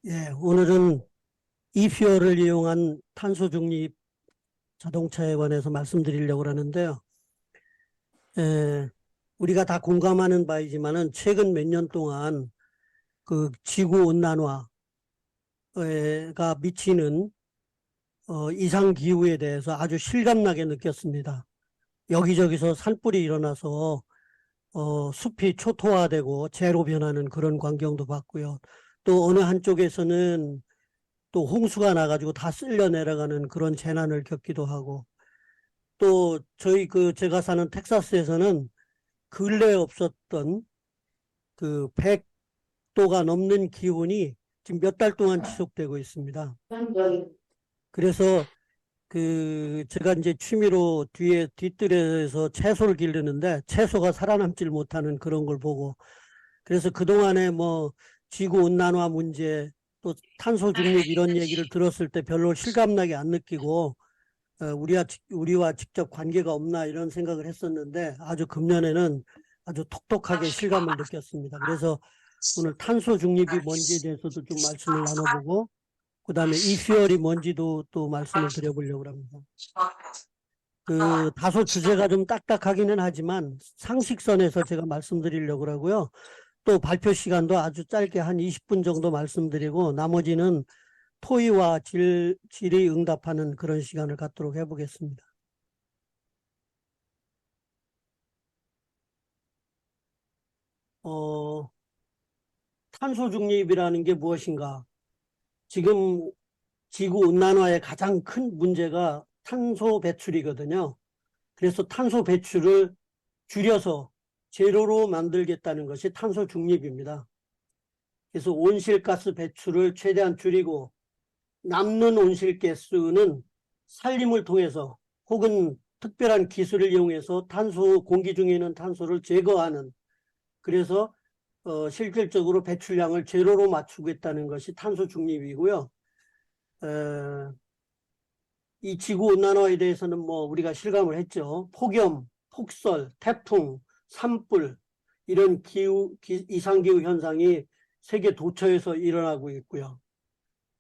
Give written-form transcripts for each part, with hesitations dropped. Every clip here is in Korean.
예, 오늘은 이퓨얼을 이용한 탄소 중립 자동차에 관해서 말씀드리려고 하는데요. 예, 우리가 다 공감하는 바이지만은 최근 몇 년 동안 그 지구 온난화가 미치는 이상 기후에 대해서 아주 실감나게 느꼈습니다. 여기저기서 산불이 일어나서 숲이 초토화되고 재로 변하는 그런 광경도 봤고요. 또 어느 한쪽에서는 또 홍수가 나가지고 다 쓸려 내려가는 그런 재난을 겪기도 하고, 또 저희 제가 사는 텍사스에서는 근래에 없었던 그 100도가 넘는 기온이 지금 몇 달 동안 지속되고 있습니다. 그래서 제가 이제 취미로 뒤에 뒤뜰에서 채소를 기르는데 채소가 살아남질 못하는 그런 걸 보고, 그래서 그동안에 뭐 지구 온난화 문제 또 탄소 중립 이런 얘기를 들었을 때 별로 실감나게 안 느끼고 우리와 직접 관계가 없나 이런 생각을 했었는데, 아주 금년에는 아주 톡톡하게 실감을 느꼈습니다. 그래서 오늘 탄소 중립이 뭔지에 대해서도 좀 말씀을 나눠보고, 그 다음에 이퓨얼이 뭔지도 또 말씀을 드려보려고 합니다. 다소 주제가 좀 딱딱하기는 하지만 상식선에서 제가 말씀드리려고 하고요. 또 발표 시간도 아주 짧게 한 20분 정도 말씀드리고, 나머지는 토의와 질의 응답하는 그런 시간을 갖도록 해보겠습니다. 어, 탄소 중립이라는 게 무엇인가? 지금 지구 온난화의 가장 큰 문제가 탄소 배출이거든요. 그래서 탄소 배출을 줄여서 제로로 만들겠다는 것이 탄소 중립입니다. 그래서 온실가스 배출을 최대한 줄이고, 남는 온실가스는 산림을 통해서 혹은 특별한 기술을 이용해서 공기 중에 있는 탄소를 제거하는, 그래서 실질적으로 배출량을 제로로 맞추겠다는 것이 탄소 중립이고요. 이 지구 온난화에 대해서는 뭐 우리가 실감을 했죠. 폭염, 폭설, 태풍, 산불, 이런 이상기후 현상이 세계 도처에서 일어나고 있고요.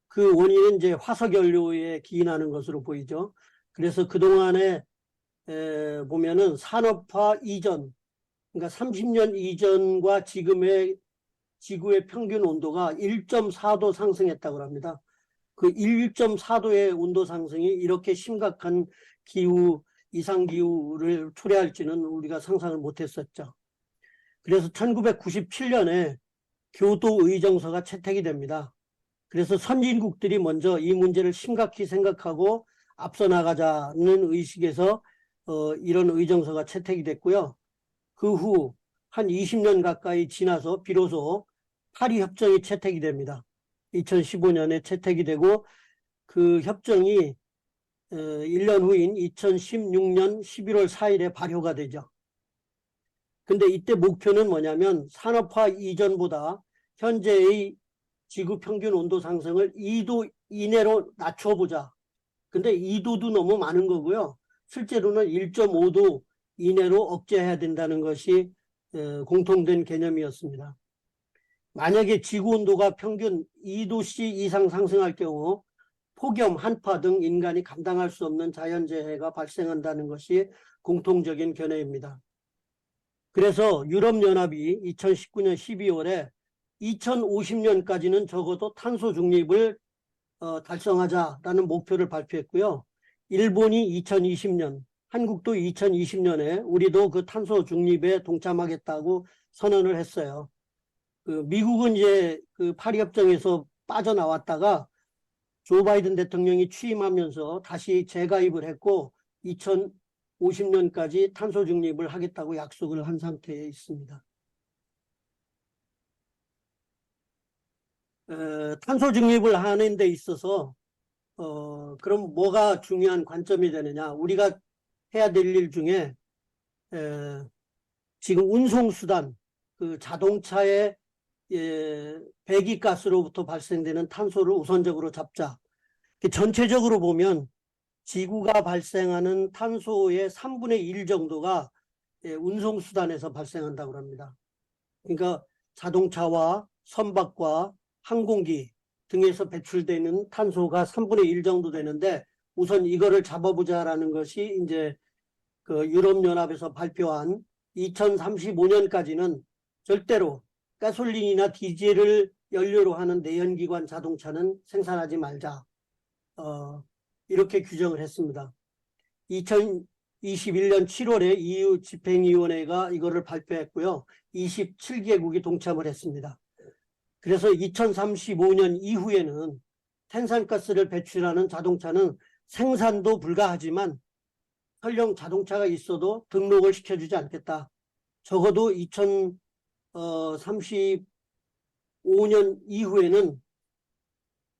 그 원인은 이제 화석연료에 기인하는 것으로 보이죠. 그래서 그동안에 보면은 산업화 이전, 그러니까 30년 이전과 지금의 지구의 평균 온도가 1.4도 상승했다고 합니다. 그 1.4도의 온도 상승이 이렇게 심각한 이상기후를 초래할지는 우리가 상상을 못했었죠. 그래서 1997년에 교도의정서가 채택이 됩니다. 그래서 선진국들이 먼저 이 문제를 심각히 생각하고 앞서 나가자는 의식에서 이런 의정서가 채택이 됐고요. 그 후 한 20년 가까이 지나서 비로소 파리 협정이 채택이 됩니다. 2015년에 채택이 되고, 그 협정이 1년 후인 2016년 11월 4일에 발효가 되죠. 근데 이때 목표는 뭐냐면 산업화 이전보다 현재의 지구 평균 온도 상승을 2도 이내로 낮춰보자. 근데 2도도 너무 많은 거고요. 실제로는 1.5도 이내로 억제해야 된다는 것이 공통된 개념이었습니다. 만약에 지구 온도가 평균 2도씨 이상 상승할 경우 폭염, 한파 등 인간이 감당할 수 없는 자연재해가 발생한다는 것이 공통적인 견해입니다. 그래서 유럽연합이 2019년 12월에 2050년까지는 적어도 탄소 중립을 달성하자라는 목표를 발표했고요. 일본이 2020년, 한국도 2020년에 우리도 그 탄소 중립에 동참하겠다고 선언을 했어요. 미국은 이제 그 파리 협정에서 빠져나왔다가 조 바이든 대통령이 취임하면서 다시 재가입을 했고 2050년까지 탄소 중립을 하겠다고 약속을 한 상태에 있습니다. 탄소 중립을 하는 데 있어서 그럼 뭐가 중요한 관점이 되느냐? 우리가 해야 될 일 중에 지금 운송수단, 그 자동차의 배기가스로부터 발생되는 탄소를 우선적으로 잡자. 전체적으로 보면 지구가 발생하는 탄소의 3분의 1 정도가 운송수단에서 발생한다고 합니다. 그러니까 자동차와 선박과 항공기, 등에서 배출되는 탄소가 3분의 1 정도 되는데 우선 이거를 잡아보자라는 것이 이제 그 유럽연합에서 발표한 2035년까지는 절대로 가솔린이나 디젤을 연료로 하는 내연기관 자동차는 생산하지 말자. 이렇게 규정을 했습니다. 2021년 7월에 EU 집행위원회가 이거를 발표했고요. 27개국이 동참을 했습니다. 그래서 2035년 이후에는 탄산가스를 배출하는 자동차는 생산도 불가하지만 설령 자동차가 있어도 등록을 시켜주지 않겠다. 적어도 2035년 이후에는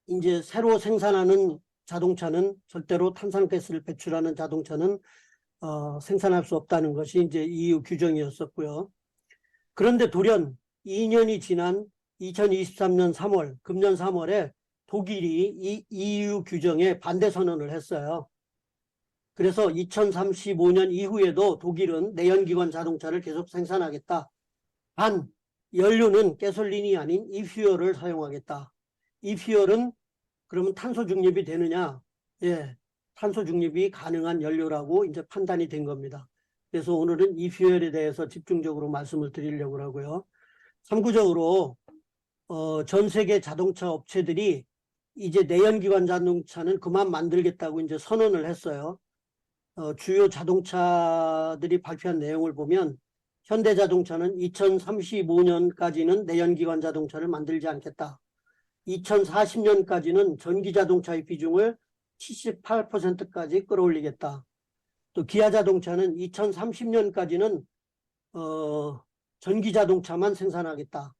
이제 새로 생산하는 자동차는 절대로 탄산가스를 배출하는 자동차는 생산할 수 없다는 것이 이제 EU 규정이었었고요. 그런데 돌연 2년이 지난 2023년 3월, 금년 3월에 독일이 이 EU 규정에 반대 선언을 했어요. 그래서 2035년 이후에도 독일은 내연기관 자동차를 계속 생산하겠다. 단, 연료는 가솔린이 아닌 이퓨얼을 사용하겠다. 이퓨얼은 그러면 탄소 중립이 되느냐? 예, 탄소 중립이 가능한 연료라고 이제 판단이 된 겁니다. 그래서 오늘은 이퓨얼에 대해서 집중적으로 말씀을 드리려고 하고요. 참고적으로 전 세계 자동차 업체들이 이제 내연기관 자동차는 그만 만들겠다고 이제 선언을 했어요. 주요 자동차들이 발표한 내용을 보면 현대자동차는 2035년까지는 내연기관 자동차를 만들지 않겠다. 2040년까지는 전기자동차의 비중을 78%까지 끌어올리겠다. 또 기아자동차는 2030년까지는 전기자동차만 생산하겠다.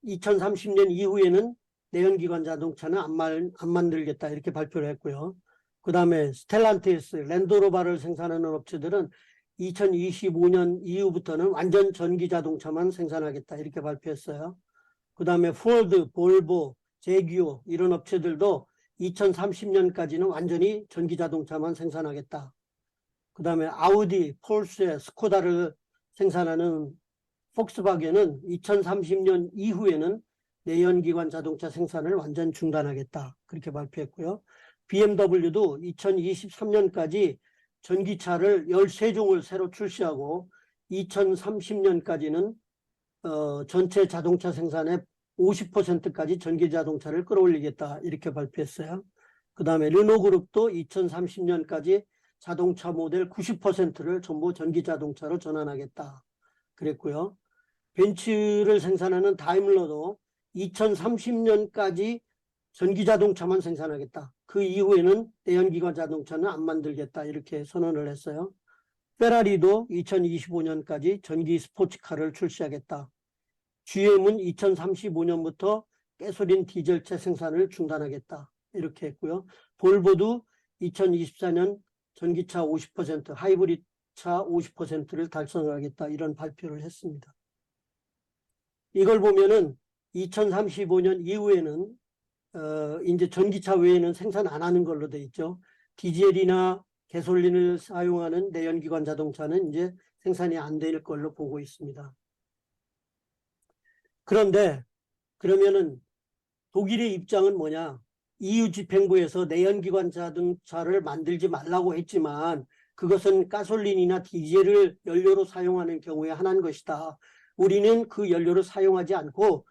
2030년 이후에는 내연기관 자동차는 안 만들겠다 이렇게 발표를 했고요. 그 다음에 스텔란티스, 랜드로버를 생산하는 업체들은 2025년 이후부터는 완전 전기자동차만 생산하겠다 이렇게 발표했어요. 그 다음에 포드, 볼보, 제규어 이런 업체들도 2030년까지는 완전히 전기자동차만 생산하겠다. 그 다음에 아우디, 폴쉐, 스코다를 생산하는 폭스바겐은 2030년 이후에는 내연기관 자동차 생산을 완전 중단하겠다. 그렇게 발표했고요. BMW도 2023년까지 전기차를 13종을 새로 출시하고 2030년까지는 전체 자동차 생산의 50%까지 전기자동차를 끌어올리겠다. 이렇게 발표했어요. 그 다음에 르노그룹도 2030년까지 자동차 모델 90%를 전부 전기자동차로 전환하겠다. 그랬고요. 벤츠를 생산하는 다임러도 2030년까지 전기자동차만 생산하겠다. 그 이후에는 내연기관 자동차는 안 만들겠다. 이렇게 선언을 했어요. 페라리도 2025년까지 전기 스포츠카를 출시하겠다. GM은 2035년부터 가솔린 디젤차 생산을 중단하겠다. 이렇게 했고요. 볼보도 2024년 전기차 50%, 하이브리드차 50%를 달성하겠다. 이런 발표를 했습니다. 이걸 보면은 2035년 이후에는 이제 전기차 외에는 생산 안 하는 걸로 돼 있죠. 디젤이나 가솔린을 사용하는 내연기관 자동차는 이제 생산이 안 될 걸로 보고 있습니다. 그런데 그러면은 독일의 입장은 뭐냐? EU 집행부에서 내연기관 자동차를 만들지 말라고 했지만 그것은 가솔린이나 디젤을 연료로 사용하는 경우에 한한 것이다. 우리는 그 연료를 사용하지 않고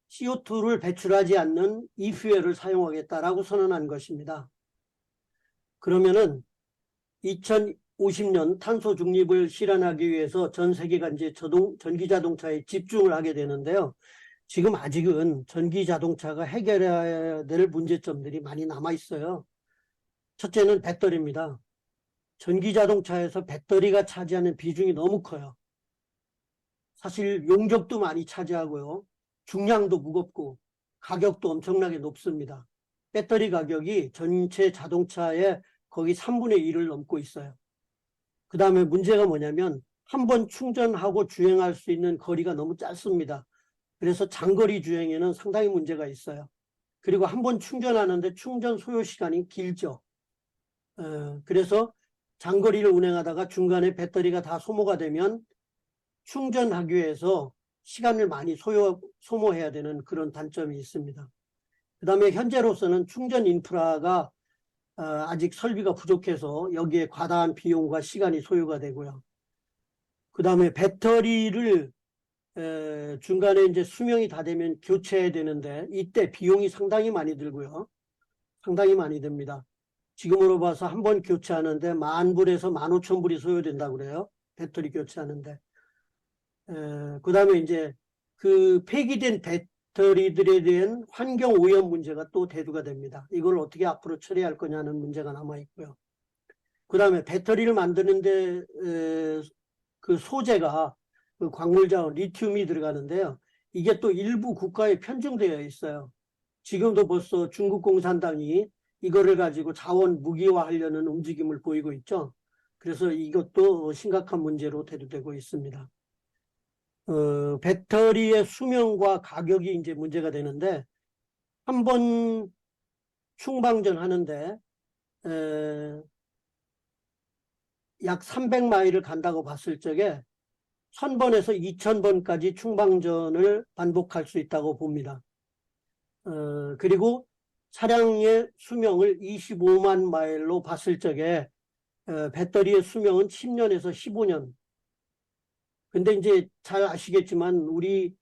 CO2를 배출하지 않는 이퓨얼을 사용하겠다라고 선언한 것입니다. 그러면은 2050년 탄소 중립을 실현하기 위해서 전 세계가 이제 전기자동차에 집중을 하게 되는데요. 지금 아직은 전기자동차가 해결해야 될 문제점들이 많이 남아 있어요. 첫째는 배터리입니다. 전기자동차에서 배터리가 차지하는 비중이 너무 커요. 사실 용적도 많이 차지하고요. 중량도 무겁고 가격도 엄청나게 높습니다. 배터리 가격이 전체 자동차의 거의 3분의 1을 넘고 있어요. 그 다음에 문제가 뭐냐면 한 번 충전하고 주행할 수 있는 거리가 너무 짧습니다. 그래서 장거리 주행에는 상당히 문제가 있어요. 그리고 한 번 충전하는데 충전 소요 시간이 길죠. 그래서 장거리를 운행하다가 중간에 배터리가 다 소모가 되면 충전하기 위해서 시간을 많이 소모해야 되는 그런 단점이 있습니다. 그 다음에 현재로서는 충전 인프라가 아직 설비가 부족해서 여기에 과다한 비용과 시간이 소요가 되고요. 그 다음에 배터리를 중간에 이제 수명이 다 되면 교체해야 되는데 이때 비용이 상당히 많이 들고요. 상당히 많이 듭니다. 지금으로 봐서 한 번 교체하는데 10,000불에서 15,000불이 소요된다고 그래요. 배터리 교체하는데. 그 다음에 이제 그 폐기된 배터리들에 대한 환경 오염 문제가 또 대두가 됩니다. 이걸 어떻게 앞으로 처리할 거냐는 문제가 남아 있고요. 그 다음에 배터리를 만드는데 그 소재가 그 광물자원 리튬이 들어가는데요. 이게 또 일부 국가에 편중되어 있어요. 지금도 벌써 중국 공산당이 이거를 가지고 자원 무기화하려는 움직임을 보이고 있죠. 그래서 이것도 심각한 문제로 대두되고 있습니다. 배터리의 수명과 가격이 이제 문제가 되는데 한 번 충방전 하는데 약 300마일을 간다고 봤을 적에 1000번에서 2000번까지 충방전을 반복할 수 있다고 봅니다. 그리고 차량의 수명을 25만 마일로 봤을 적에 배터리의 수명은 10년에서 15년. 근데 이제 잘 아시겠지만 우리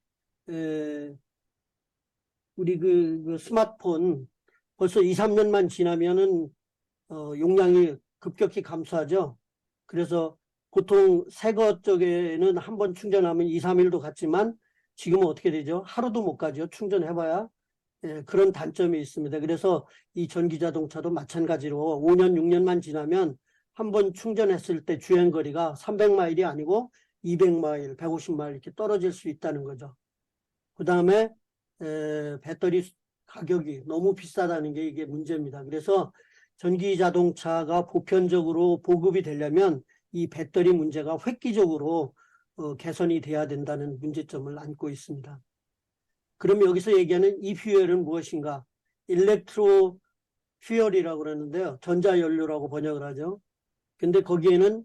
그 스마트폰 벌써 2, 3년만 지나면은 용량이 급격히 감소하죠. 그래서 보통 새 것 쪽에는 한 번 충전하면 2, 3일도 갔지만 지금은 어떻게 되죠? 하루도 못 가죠. 충전해봐야. 그런 단점이 있습니다. 그래서 이 전기 자동차도 마찬가지로 5년, 6년만 지나면 한 번 충전했을 때 주행거리가 300마일이 아니고 200마일, 150마일 이렇게 떨어질 수 있다는 거죠. 그 다음에 배터리 가격이 너무 비싸다는 게 이게 문제입니다. 그래서 전기 자동차가 보편적으로 보급이 되려면 이 배터리 문제가 획기적으로 개선이 돼야 된다는 문제점을 안고 있습니다. 그럼 여기서 얘기하는 이퓨얼은 무엇인가? 일렉트로 퓨얼이라고 그러는데요. 전자연료라고 번역을 하죠. 근데 거기에는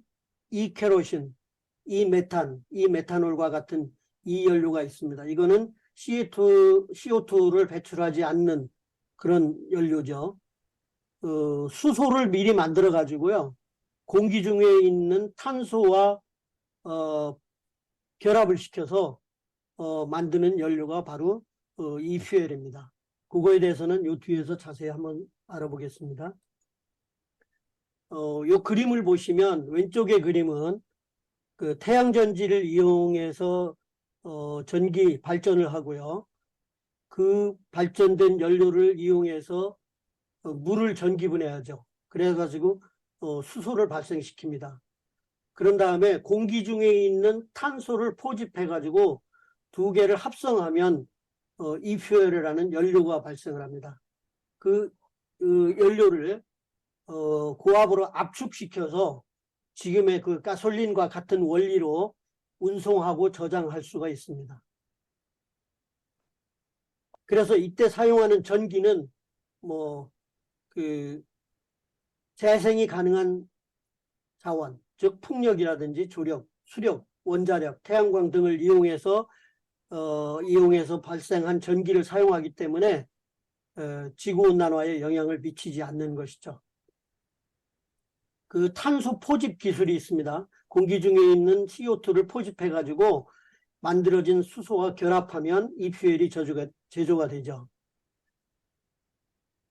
이케로신, 이메탄올과 같은 이 연료가 있습니다. 이거는 CO2를 배출하지 않는 그런 연료죠. 수소를 미리 만들어 가지고요. 공기 중에 있는 탄소와 결합을 시켜서 만드는 연료가 바로 이 퓨엘입니다. 그거에 대해서는 요 뒤에서 자세히 한번 알아보겠습니다. 요 그림을 보시면 왼쪽의 그림은 그 태양전지를 이용해서 전기 발전을 하고요. 그 발전된 연료를 이용해서 물을 전기분해하죠. 그래가지고 수소를 발생시킵니다. 그런 다음에 공기 중에 있는 탄소를 포집해가지고 두 개를 합성하면 이퓨얼이라는 연료가 발생을 합니다. 그 연료를 고압으로 압축시켜서 지금의 그 가솔린과 같은 원리로 운송하고 저장할 수가 있습니다. 그래서 이때 사용하는 전기는 그 재생이 가능한 자원, 즉 풍력이라든지 조력, 수력, 원자력, 태양광 등을 이용해서 발생한 전기를 사용하기 때문에 지구온난화에 영향을 미치지 않는 것이죠. 그 탄소 포집 기술이 있습니다. 공기 중에 있는 CO2를 포집해 가지고 만들어진 수소와 결합하면 이 퓨엘이 제조가 되죠.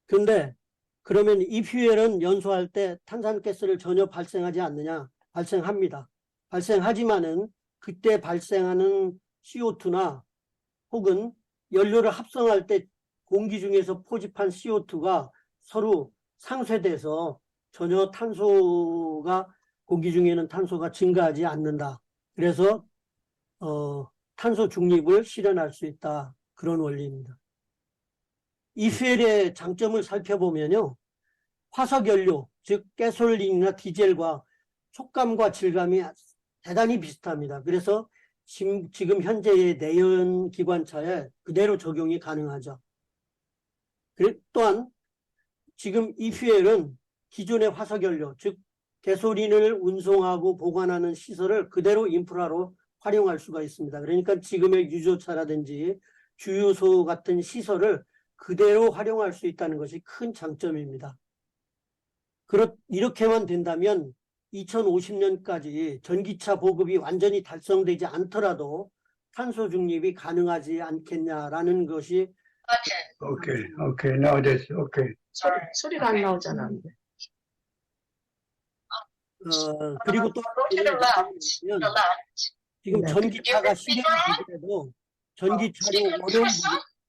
그런데 그러면 이 퓨엘은 연소할 때 탄산가스를 전혀 발생하지 않느냐? 발생합니다. 발생하지만은 그때 발생하는 CO2나 혹은 연료를 합성할 때 공기 중에서 포집한 CO2가 서로 상쇄돼서 전혀 공기 중에는 탄소가 증가하지 않는다. 그래서 탄소 중립을 실현할 수 있다. 그런 원리입니다. 이 퓨엘의 장점을 살펴보면요. 화석연료, 즉 가솔린이나 디젤과 촉감과 질감이 대단히 비슷합니다. 그래서 지금 현재의 내연 기관차에 그대로 적용이 가능하죠. 또한 지금 이 퓨엘은 기존의 화석연료, 즉 가솔린을 운송하고 보관하는 시설을 그대로 인프라로 활용할 수가 있습니다. 그러니까 지금의 유조차라든지 주유소 같은 시설을 그대로 활용할 수 있다는 것이 큰 장점입니다. 이렇게만 된다면 2050년까지 전기차 보급이 완전히 달성되지 않더라도 탄소 중립이 가능하지 않겠냐라는 것이 Okay, okay, now that's okay. 소리가 안 나오잖아. 그리고 또 지금 전기차가 실현이 되더라도 전기차로 어려운 부분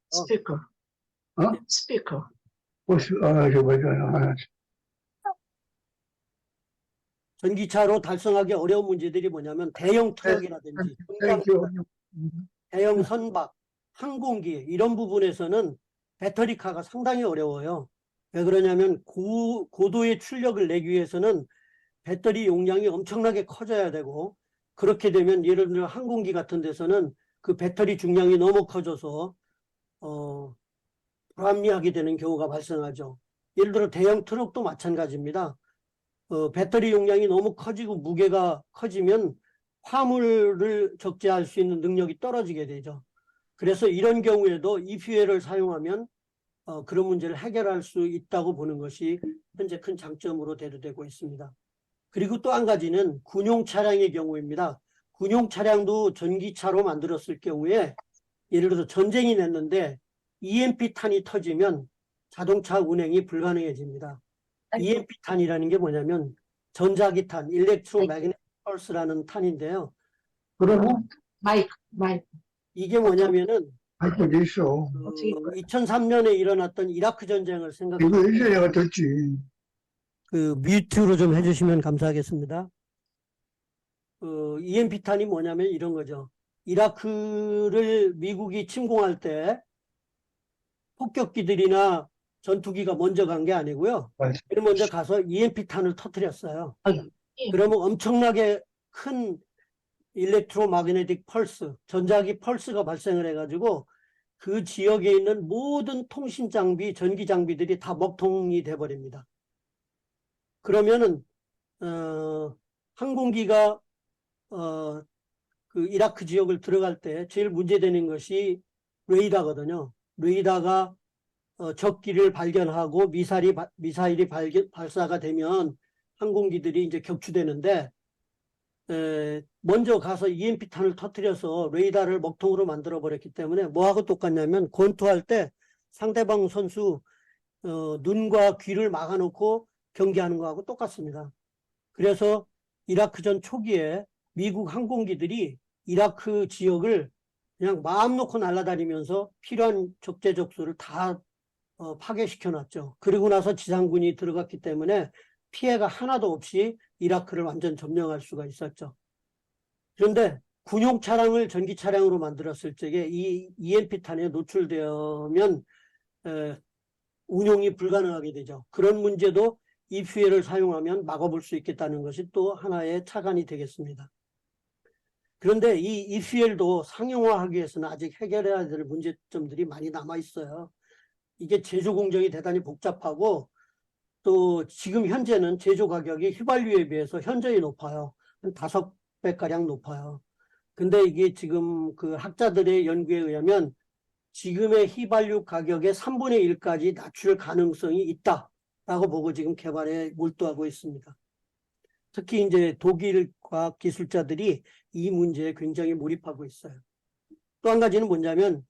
스피커. 어? 스피커. 전기차로 달성하기 어려운 문제들이 뭐냐면 대형 트럭이라든지 대형 선박, 항공기 이런 부분에서는 배터리카가 상당히 어려워요. 왜 그러냐면 고도의 출력을 내기 위해서는 배터리 용량이 엄청나게 커져야 되고, 그렇게 되면 예를 들어 항공기 같은 데서는 그 배터리 중량이 너무 커져서 불합리하게 되는 경우가 발생하죠. 예를 들어 대형 트럭도 마찬가지입니다. 배터리 용량이 너무 커지고 무게가 커지면 화물을 적재할 수 있는 능력이 떨어지게 되죠. 그래서 이런 경우에도 EFUEL을 사용하면 그런 문제를 해결할 수 있다고 보는 것이 현재 큰 장점으로 대두되고 있습니다. 그리고 또 한 가지는 군용 차량의 경우입니다. 군용 차량도 전기차로 만들었을 경우에 예를 들어서 전쟁이 났는데 EMP탄이 터지면 자동차 운행이 불가능해집니다. EMP탄이라는 게 뭐냐면 전자기탄, 일렉트로매그네틱 펄스라는 탄인데요. 그러고 마이크. 이게 뭐냐면은 할거 있어. 2003년에 일어났던 이라크 전쟁을 생각해 이거 이제 내가 듣지. 뮤트로 좀 해주시면 감사하겠습니다. EMP탄이 뭐냐면 이런 거죠. 이라크를 미국이 침공할 때 폭격기들이나 전투기가 먼저 간 게 아니고요. 제일 먼저 가서 EMP탄을 터뜨렸어요. 그러면 엄청나게 큰 일렉트로마그네틱 펄스, 전자기 펄스가 발생을 해가지고 그 지역에 있는 모든 통신 장비, 전기 장비들이 다 먹통이 돼버립니다. 그러면은 항공기가 그 이라크 지역을 들어갈 때 제일 문제되는 것이 레이더거든요. 레이더가 적기를 발견하고 미사일이 발사가 되면 항공기들이 이제 격추되는데 먼저 가서 EMP탄을 터뜨려서 레이더를 먹통으로 만들어 버렸기 때문에 뭐하고 똑같냐면 권투할 때 상대방 선수 눈과 귀를 막아놓고 경기하는 거하고 똑같습니다. 그래서 이라크전 초기에 미국 항공기들이 이라크 지역을 그냥 마음 놓고 날아다니면서 필요한 적재적소를 다 파괴시켜 놨죠. 그리고 나서 지상군이 들어갔기 때문에 피해가 하나도 없이 이라크를 완전 점령할 수가 있었죠. 그런데 군용 차량을 전기 차량으로 만들었을 적에 이 EMP탄에 노출되면 운용이 불가능하게 되죠. 그런 문제도 EFUEL을 사용하면 막아볼 수 있겠다는 것이 또 하나의 차관이 되겠습니다. 그런데 이 EFUEL도 상용화하기 위해서는 아직 해결해야 될 문제점들이 많이 남아 있어요. 이게 제조 공정이 대단히 복잡하고 또 지금 현재는 제조 가격이 휘발유에 비해서 현저히 높아요. 한 5배가량 높아요. 근데 이게 지금 그 학자들의 연구에 의하면 지금의 휘발유 가격의 3분의 1까지 낮출 가능성이 있다라고 보고 지금 개발에 몰두하고 있습니다. 특히 이제 독일 과학 기술자들이 이 문제에 굉장히 몰입하고 있어요. 또 한 가지는 뭐냐면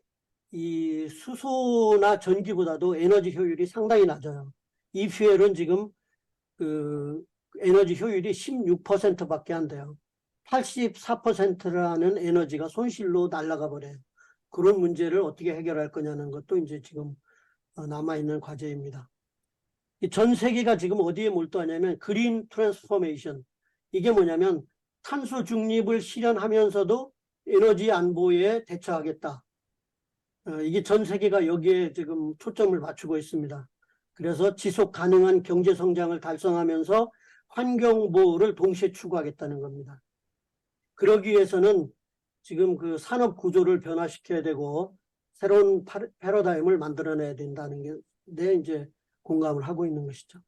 이 수소나 전기보다도 에너지 효율이 상당히 낮아요. EFUEL은 지금 그 에너지 효율이 16%밖에 안 돼요. 84%라는 에너지가 손실로 날아가 버려요. 그런 문제를 어떻게 해결할 거냐는 것도 이제 지금 남아있는 과제입니다. 전 세계가 지금 어디에 몰두하냐면 그린 트랜스포메이션. 이게 뭐냐면 탄소 중립을 실현하면서도 에너지 안보에 대처하겠다. 이게 전 세계가 여기에 지금 초점을 맞추고 있습니다. 그래서 지속 가능한 경제 성장을 달성하면서 환경 보호를 동시에 추구하겠다는 겁니다. 그러기 위해서는 지금 그 산업 구조를 변화시켜야 되고 새로운 패러다임을 만들어내야 된다는 게 내 이제 공감을 하고 있는 것이죠.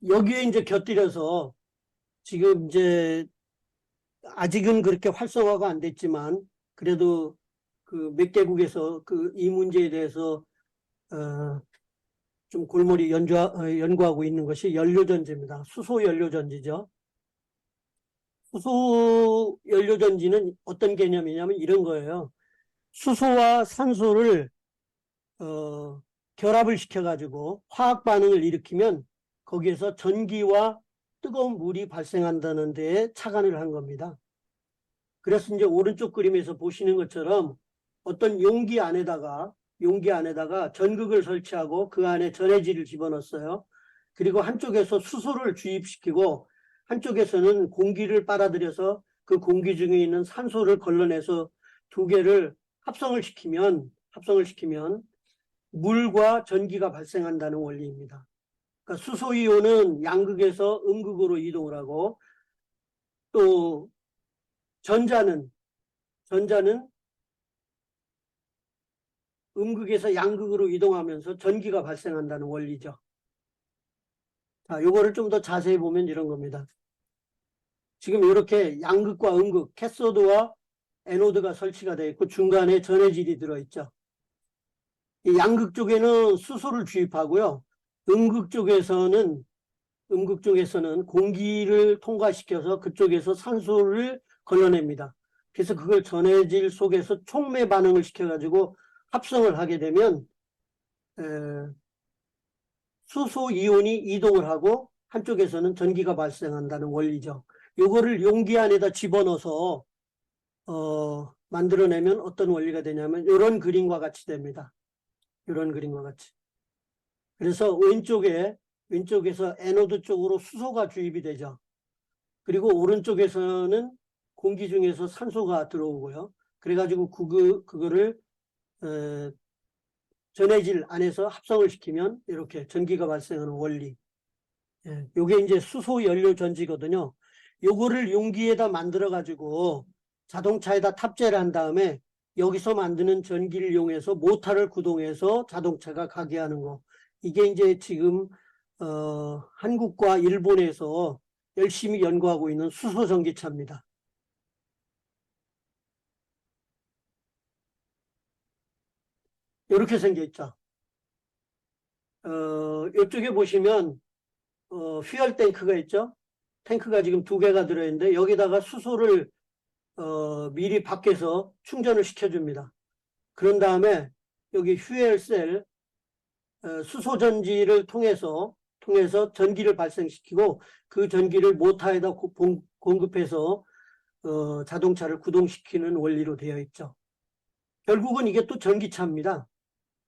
여기에 이제 곁들여서 지금 이제 아직은 그렇게 활성화가 안 됐지만 그래도 그 몇 개국에서 그 이 문제에 대해서 좀 골머리 연구하고 있는 것이 연료전지입니다. 수소 연료전지죠. 수소 연료전지는 어떤 개념이냐면 이런 거예요. 수소와 산소를 결합을 시켜가지고 화학 반응을 일으키면 거기에서 전기와 뜨거운 물이 발생한다는 데에 착안을 한 겁니다. 그래서 이제 오른쪽 그림에서 보시는 것처럼 어떤 용기 안에다가 전극을 설치하고 그 안에 전해질을 집어넣었어요. 그리고 한쪽에서 수소를 주입시키고 한쪽에서는 공기를 빨아들여서 그 공기 중에 있는 산소를 걸러내서 두 개를 합성을 시키면 물과 전기가 발생한다는 원리입니다. 그러니까 수소이온은 양극에서 음극으로 이동을 하고 또 전자는 음극에서 양극으로 이동하면서 전기가 발생한다는 원리죠. 자, 요거를 좀 더 자세히 보면 이런 겁니다. 지금 이렇게 양극과 음극, 캐소드와 에노드가 설치가 되어 있고 중간에 전해질이 들어있죠. 이 양극 쪽에는 수소를 주입하고요. 음극 쪽에서는 공기를 통과시켜서 그쪽에서 산소를 걸러냅니다. 그래서 그걸 전해질 속에서 촉매 반응을 시켜가지고 합성을 하게 되면 수소 이온이 이동을 하고 한쪽에서는 전기가 발생한다는 원리죠. 요거를 용기 안에다 집어넣어서 만들어내면 어떤 원리가 되냐면 이런 그림과 같이 됩니다. 이런 그림과 같이. 그래서 왼쪽에서 에노드 쪽으로 수소가 주입이 되죠. 그리고 오른쪽에서는 공기 중에서 산소가 들어오고요. 그래가지고 그거를 전해질 안에서 합성을 시키면 이렇게 전기가 발생하는 원리. 예, 요게 이제 수소 연료 전지거든요. 요거를 용기에다 만들어가지고 자동차에다 탑재를 한 다음에 여기서 만드는 전기를 이용해서 모터를 구동해서 자동차가 가게 하는 거. 이게 이제 지금 한국과 일본에서 열심히 연구하고 있는 수소 전기차입니다. 이렇게 생겼죠. 이쪽에 보시면 퓨얼 탱크가 있죠. 탱크가 지금 2개가 들어있는데 여기다가 수소를 미리 밖에서 충전을 시켜줍니다. 그런 다음에 여기 퓨얼셀 수소전지를 통해서 전기를 발생시키고 그 전기를 모터에다 공급해서 자동차를 구동시키는 원리로 되어 있죠. 결국은 이게 또 전기차입니다.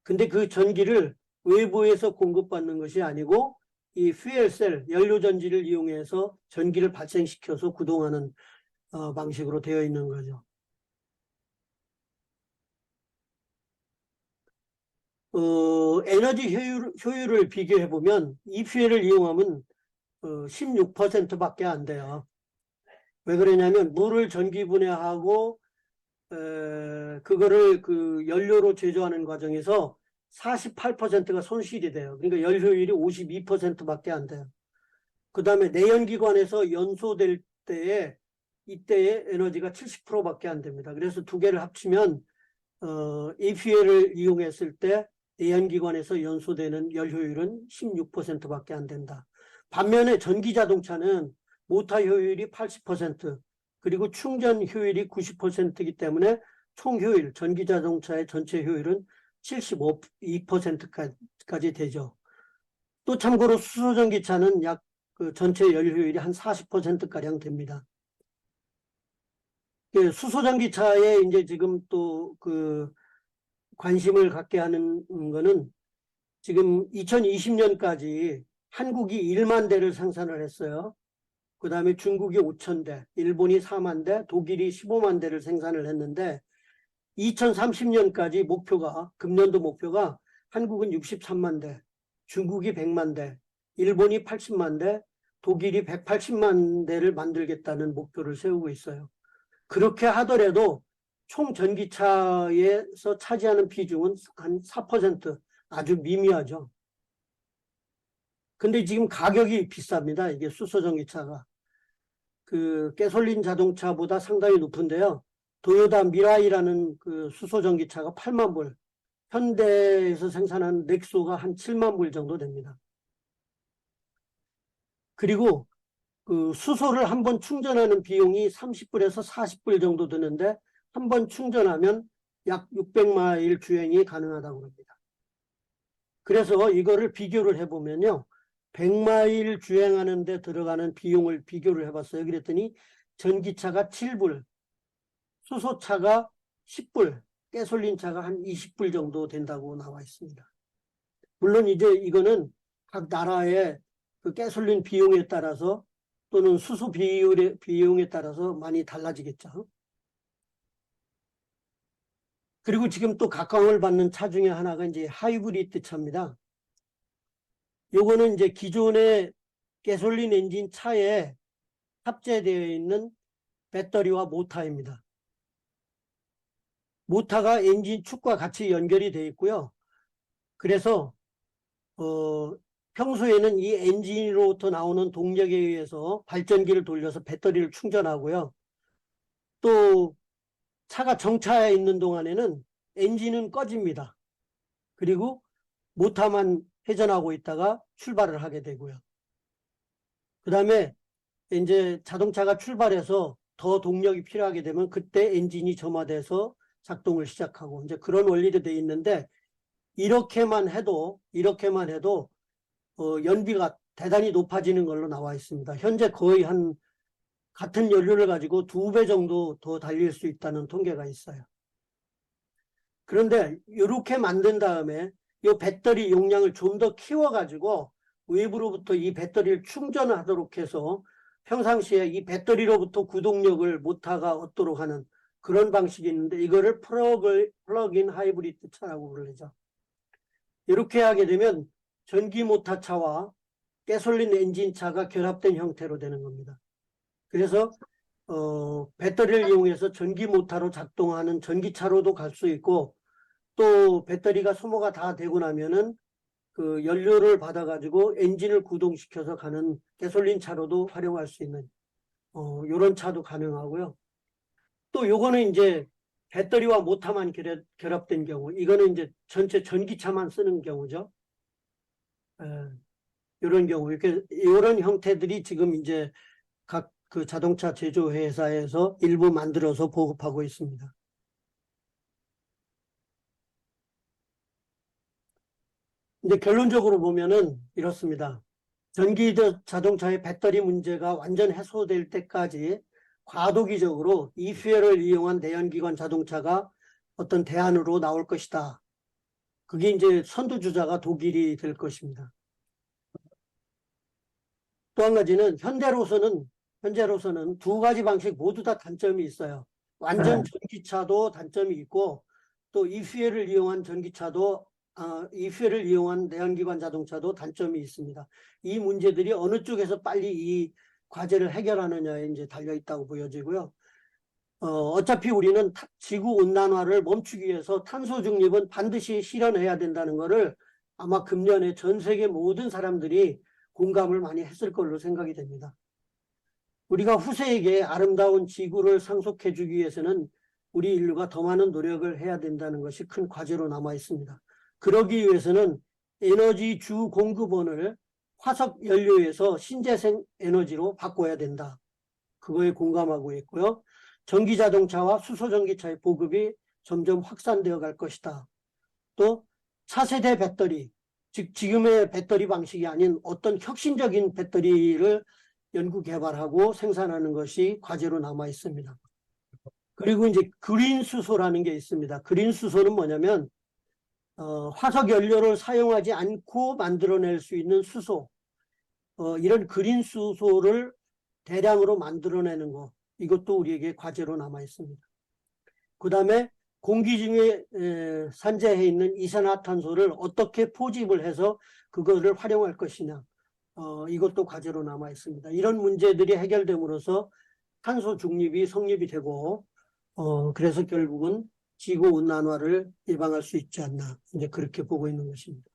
근데 그 전기를 외부에서 공급받는 것이 아니고 이 퓨얼셀 연료전지를 이용해서 전기를 발생시켜서 구동하는 방식으로 되어 있는 거죠. 에너지 효율을 비교해 보면 이 퓨얼을 이용하면 16%밖에 안 돼요. 왜 그러냐면 물을 전기 분해하고 그거를 그 연료로 제조하는 과정에서 48%가 손실이 돼요. 그러니까 연료율이 52%밖에 안 돼요. 그 다음에 내연기관에서 연소될 때에 이때의 에너지가 70%밖에 안 됩니다. 그래서 두 개를 합치면 이 퓨얼을 이용했을 때 내연기관에서 연소되는 열효율은 16%밖에 안 된다. 반면에 전기자동차는 모터 효율이 80%, 그리고 충전 효율이 90%이기 때문에 총 효율, 전기자동차의 전체 효율은 72%까지 되죠. 또 참고로 수소전기차는 약 그 전체 연료율이 한 40%가량 됩니다. 수소전기차에 이제 지금 또 그 관심을 갖게 하는 거는 지금 2020년까지 한국이 1만 대를 생산을 했어요. 그 다음에 중국이 5,000대, 일본이 4만 대, 독일이 15만 대를 생산을 했는데 2030년까지 금년도 목표가 한국은 63만 대, 중국이 100만 대, 일본이 80만 대, 독일이 180만 대를 만들겠다는 목표를 세우고 있어요. 그렇게 하더라도 총 전기차에서 차지하는 비중은 한 4%, 아주 미미하죠. 근데 지금 가격이 비쌉니다. 이게 수소전기차가. 그 가솔린 자동차보다 상당히 높은데요. 도요타 미라이라는 그 수소 전기차가 8만 불, 현대에서 생산한 넥소가 한 7만 불 정도 됩니다. 그리고 그 수소를 한 번 충전하는 비용이 30불에서 40불 정도 드는데 한 번 충전하면 약 600마일 주행이 가능하다고 합니다. 그래서 이거를 비교를 해보면요. 100마일 주행하는 데 들어가는 비용을 비교를 해봤어요. 그랬더니 전기차가 7불, 수소차가 10불, 가솔린차가 한 20불 정도 된다고 나와 있습니다. 물론 이제 이거는 각 나라의 그 가솔린 비용에 따라서 또는 수소 비용에 따라서 많이 달라지겠죠. 그리고 지금 또 각광을 받는 차 중에 하나가 이제 하이브리드 차입니다. 요거는 이제 기존의 가솔린 엔진 차에 탑재되어 있는 배터리와 모터입니다. 모터가 엔진 축과 같이 연결이 되어 있고요. 그래서 평소에는 이 엔진으로부터 나오는 동력에 의해서 발전기를 돌려서 배터리를 충전하고요. 또 차가 정차해 있는 동안에는 엔진은 꺼집니다. 그리고 모터만 회전하고 있다가 출발을 하게 되고요. 그 다음에 이제 자동차가 출발해서 더 동력이 필요하게 되면 그때 엔진이 점화돼서 작동을 시작하고 이제 그런 원리로 되어 있는데 이렇게만 해도 연비가 대단히 높아지는 걸로 나와 있습니다. 현재 거의 한 같은 연료를 가지고 2배 정도 더 달릴 수 있다는 통계가 있어요. 그런데 이렇게 만든 다음에 이 배터리 용량을 좀 더 키워가지고 외부로부터 이 배터리를 충전하도록 해서 평상시에 이 배터리로부터 구동력을 모터가 얻도록 하는 그런 방식이 있는데 이거를 플러그인 하이브리드 차라고 부르죠. 이렇게 하게 되면 전기 모터 차와 가솔린 엔진 차가 결합된 형태로 되는 겁니다. 그래서 배터리를 이용해서 전기 모터로 작동하는 전기차로도 갈 수 있고 또 배터리가 소모가 다 되고 나면은 그 연료를 받아가지고 엔진을 구동시켜서 가는 가솔린 차로도 활용할 수 있는 이런 차도 가능하고요. 또 요거는 이제 배터리와 모터만 결합된 경우, 이거는 이제 전체 전기차만 쓰는 경우죠. 이런 경우, 이런 형태들이 지금 이제 각 그 자동차 제조 회사에서 일부 만들어서 보급하고 있습니다. 근데 결론적으로 보면은 이렇습니다. 전기 자동차의 배터리 문제가 완전 해소될 때까지 과도기적으로 이퓨엘을 이용한 내연기관 자동차가 어떤 대안으로 나올 것이다. 그게 이제 선두주자가 독일이 될 것입니다. 또 한 가지는 현재로서는 두 가지 방식 모두 다 단점이 있어요. 완전 전기차도 단점이 있고 또 이퓨엘을 이용한 전기차도 이퓨엘을 이용한 내연기관 자동차도 단점이 있습니다. 이 문제들이 어느 쪽에서 빨리 이 과제를 해결하느냐에 이제 달려 있다고 보여지고요. 어차피 우리는 지구 온난화를 멈추기 위해서 탄소 중립은 반드시 실현해야 된다는 것을 아마 금년에 전 세계 모든 사람들이 공감을 많이 했을 걸로 생각이 됩니다. 우리가 후세에게 아름다운 지구를 상속해 주기 위해서는 우리 인류가 더 많은 노력을 해야 된다는 것이 큰 과제로 남아 있습니다. 그러기 위해서는 에너지 주 공급원을 화석 연료에서 신재생 에너지로 바꿔야 된다. 그거에 공감하고 있고요. 전기 자동차와 수소 전기차의 보급이 점점 확산되어 갈 것이다. 또 차세대 배터리, 즉 지금의 배터리 방식이 아닌 어떤 혁신적인 배터리를 연구 개발하고 생산하는 것이 과제로 남아 있습니다. 그리고 이제 그린 수소라는 게 있습니다. 그린 수소는 뭐냐면 화석 연료를 사용하지 않고 만들어낼 수 있는 수소, 이런 그린 수소를 대량으로 만들어내는 것, 이것도 우리에게 과제로 남아 있습니다. 그 다음에 공기 중에 산재해 있는 이산화탄소를 어떻게 포집을 해서 그거를 활용할 것이냐, 이것도 과제로 남아 있습니다. 이런 문제들이 해결됨으로써 탄소 중립이 성립이 되고 그래서 결국은 지구 온난화를 예방할 수 있지 않나, 이제 그렇게 보고 있는 것입니다.